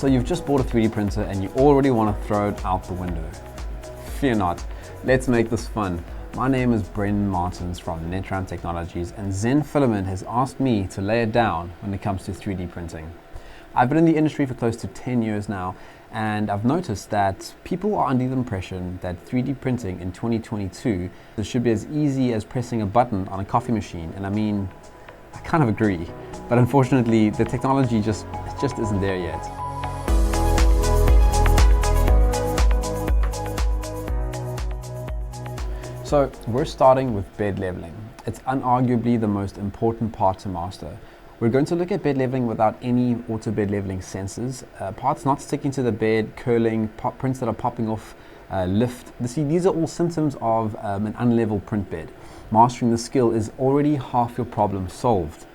So you've just bought a 3D printer and you already want to throw it out the window. Fear not, let's make this fun. My name is Brendan Martins from NetRam Technologies, and ZEN Filament has asked me to lay it down when it comes to 3D printing. I've been in the industry for close to 10 years now, and I've noticed that people are under the impression that 3D printing in 2022 should be as easy as pressing a button on a coffee machine. And I mean, I kind of agree, but unfortunately the technology just isn't there yet. So we're starting with bed leveling. It's unarguably the most important part to master. We're going to look at bed leveling without any auto bed leveling sensors, parts not sticking to the bed, curling, prints that are popping off, lift. See, these are all symptoms of an unlevel print bed. Mastering the skill is already half your problem solved.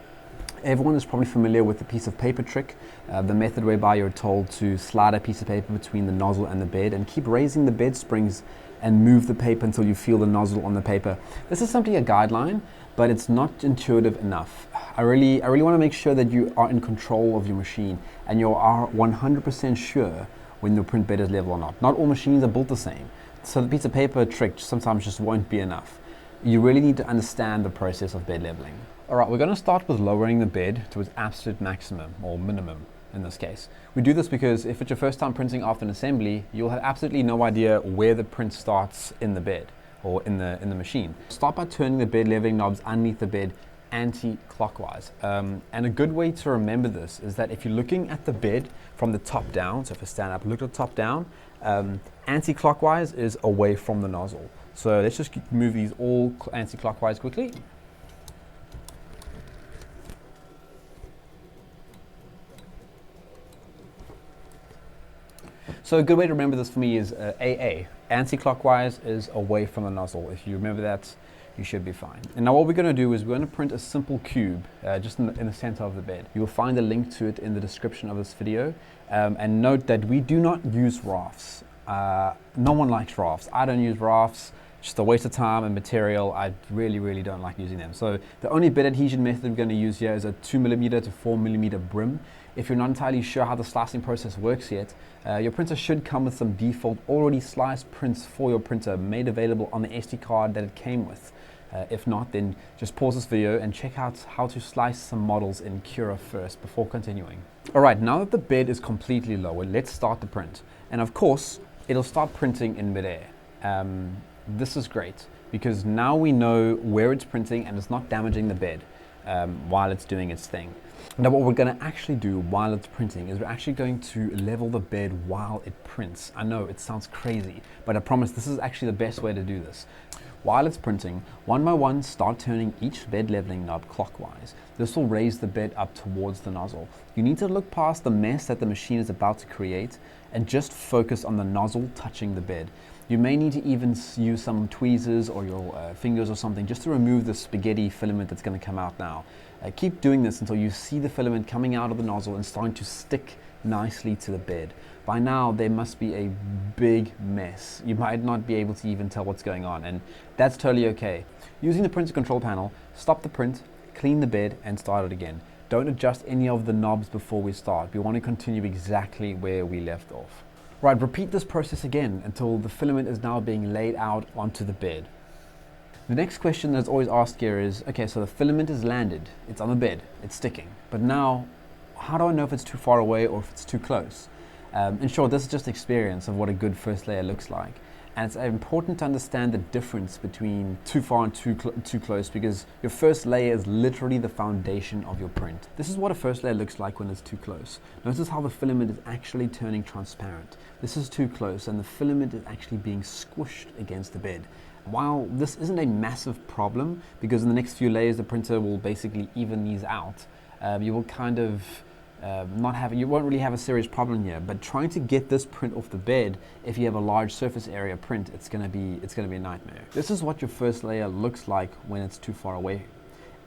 Everyone is probably familiar with the piece of paper trick, the method whereby you're told to slide a piece of paper between the nozzle and the bed and keep raising the bed springs and move the paper until you feel the nozzle on the paper. This is simply a guideline, but it's not intuitive enough. I really want to make sure that you are in control of your machine and you are 100% sure when your print bed is level or not. Not all machines are built the same, so the piece of paper trick sometimes just won't be enough. You really need to understand the process of bed leveling. Alright, we're going to start with lowering the bed to its absolute maximum, or minimum in this case. We do this because if it's your first time printing after an assembly, you'll have absolutely no idea where the print starts in the bed or in the machine. Start by turning the bed leveling knobs underneath the bed anti-clockwise. And a good way to remember this is that if you're looking at the bed from the top down, so if I stand up, look at the top down, anti-clockwise is away from the nozzle. So let's just move these all anti-clockwise quickly. So a good way to remember this for me is AA. Anti-clockwise is away from the nozzle. If you remember that, you should be fine. And now what we're going to do is we're going to print a simple cube just in the center of the bed. You will find a link to it in the description of this video. And note that we do not use rafts. No one likes rafts. I don't use rafts. Just a waste of time and material. I really don't like using them. So the only bed adhesion method we're going to use here is a 2mm to 4mm brim. If you're not entirely sure how the slicing process works yet, your printer should come with some default already sliced prints for your printer made available on the SD card that it came with. If not, then just pause this video and check out how to slice some models in Cura first before continuing. Alright, now that the bed is completely lowered, let's start the print. And of course, it'll start printing in midair. This is great because now we know where it's printing and it's not damaging the bed while it's doing its thing. Now what we're going to actually do while it's printing is we're actually going to level the bed while it prints. I know it sounds crazy, but I promise this is actually the best way to do this. While it's printing, one by one start turning each bed leveling knob clockwise. This will raise the bed up towards the nozzle. You need to look past the mess that the machine is about to create and just focus on the nozzle touching the bed. You may need to even use some tweezers or your fingers or something just to remove the spaghetti filament that's going to come out now. Keep doing this until you see the filament coming out of the nozzle and starting to stick nicely to the bed. By now there must be a big mess. You might not be able to even tell what's going on, and that's totally okay. Using the printer control panel, stop the print, clean the bed and start it again. Don't adjust any of the knobs before we start. We want to continue exactly where we left off. Right, repeat this process again until the filament is now being laid out onto the bed. The next question that's always asked here is, okay, so the filament is landed, it's on the bed, it's sticking, but now how do I know if it's too far away or if it's too close? In short, this is just experience of what a good first layer looks like. And it's important to understand the difference between too far and too close, because your first layer is literally the foundation of your print. This is what a first layer looks like when it's too close. Notice how the filament is actually turning transparent. This is too close and the filament is actually being squished against the bed. While this isn't a massive problem, because in the next few layers the printer will basically even these out, you will kind of you won't really have a serious problem here. But trying to get this print off the bed, if you have a large surface area print, it's gonna be a nightmare. This is what your first layer looks like when it's too far away.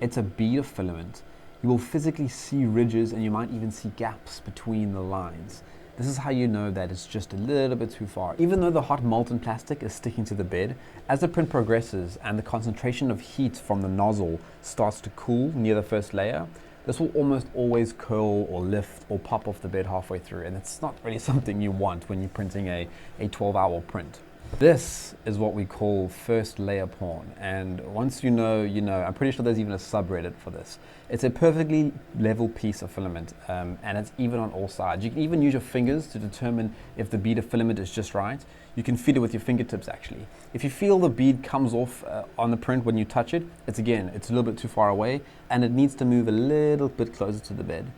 It's a bead of filament. You will physically see ridges and you might even see gaps between the lines. This is how you know that it's just a little bit too far. Even though the hot molten plastic is sticking to the bed, as the print progresses and the concentration of heat from the nozzle starts to cool near the first layer, this will almost always curl or lift or pop off the bed halfway through, and it's not really something you want when you're printing a 12-hour print. This is what we call first layer porn, and once you know, you know. I'm pretty sure there's even a subreddit for this. It's a perfectly level piece of filament, and it's even on all sides. You can even use your fingers to determine if the bead of filament is just right. You can feel it with your fingertips actually. If you feel the bead comes off on the print when you touch it, it's a little bit too far away, and it needs to move a little bit closer to the bed.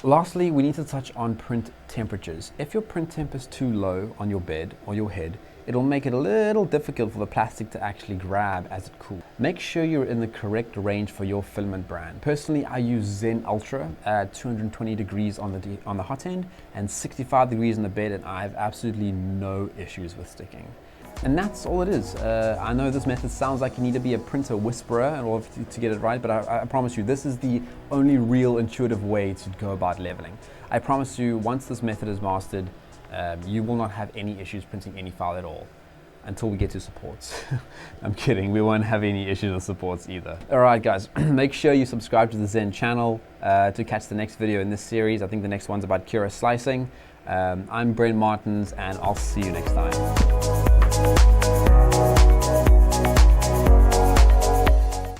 Lastly, we need to touch on print temperatures. If your print temp is too low on your bed or your head, it'll make it a little difficult for the plastic to actually grab as it cools. Make sure you're in the correct range for your filament brand. Personally, I use ZEN Ultra at 220 degrees on the hot end and 65 degrees on the bed, and I have absolutely no issues with sticking. And that's all it is. I know this method sounds like you need to be a printer whisperer in order to get it right, but I promise you, this is the only real intuitive way to go about leveling. I promise you, once this method is mastered, you will not have any issues printing any file at all until we get to supports. I'm kidding, we won't have any issues with supports either. Alright guys, make sure you subscribe to the ZEN channel to catch the next video in this series. I think the next one's about Cura slicing. I'm Brent Martins, and I'll see you next time.